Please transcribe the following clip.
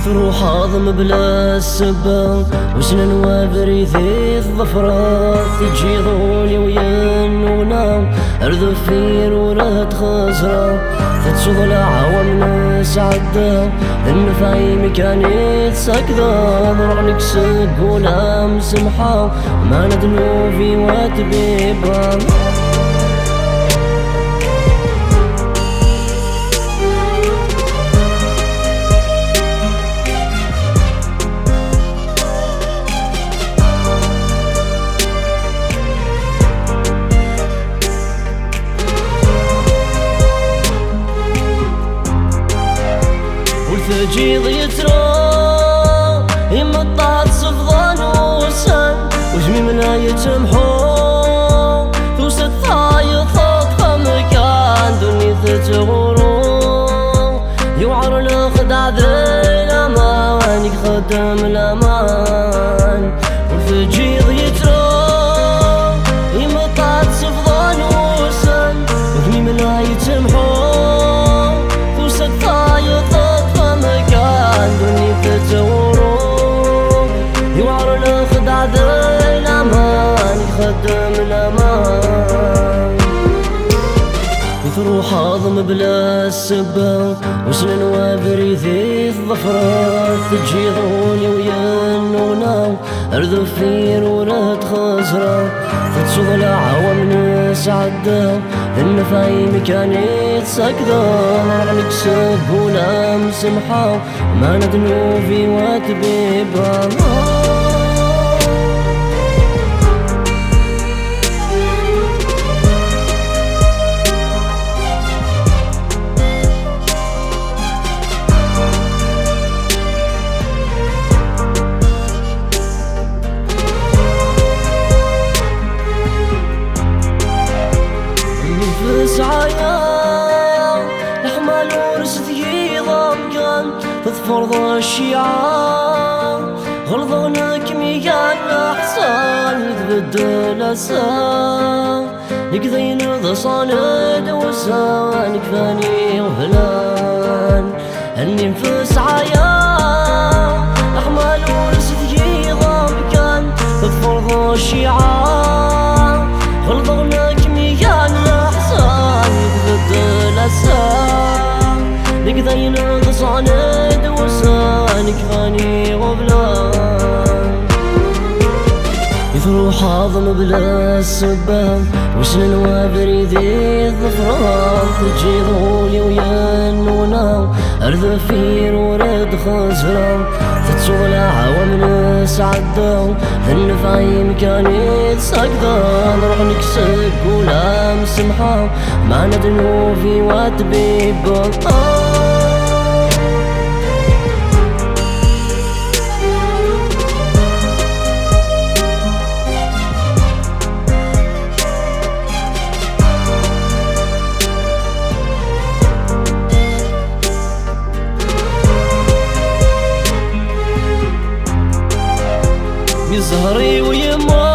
يفروح هضم بلا السبة وسنن وابري ذي الظفرات تجي ظولي وينونا أرذف في رورات خزرة تتسوض العوام ناس عدا النفعي مكاني تسكذا ضرعنك سقولا مسمحة ما ندنو في واتبيبا والثجيض يترى يمطات صفضان وسن وجميم لا يتمحو توسد ثايط خطفة مكان دني تتغرو يوعر الخدع ذي الأمان يخدم الأمان والثجيض يترى يمطات صفضان وسن وجميم لا يتمحو توسد ثايط دني تتورو يوعر الخدع ذي الأمان يخدم الأمان يثروح هضم بلا السبة وسنن وابري ذي الظفرات تجي ظولي وينونا أرذف في رورات خزرة تتسوض العوام ناس عدا النفعي مكاني تسكذا ضرعنك سقولا مسمحة ما ندنو في واتبيبا سعايا الحمال ورث يضم كان تظفر ذا الشيعة غلظونك ميان الأحسان يتبدل أسان نكذين ذا صاند وسان كفاني وهلان هني في سعايا الحمال ورث يضم كان تظفر ذا الشيعة غلظونك ميان نكذين غصاند وسانك غني وبلان يثروح هضم بلا السبة وسنن وابري ذي الظفران تجي ظولي وينونا أرذف في رورد خزرة تتسوض العوام ناس عدا النفعي مكاني تسكذا ضرعنك سقولا مسمحة ما ندنو في واتبيبا يزهري ويما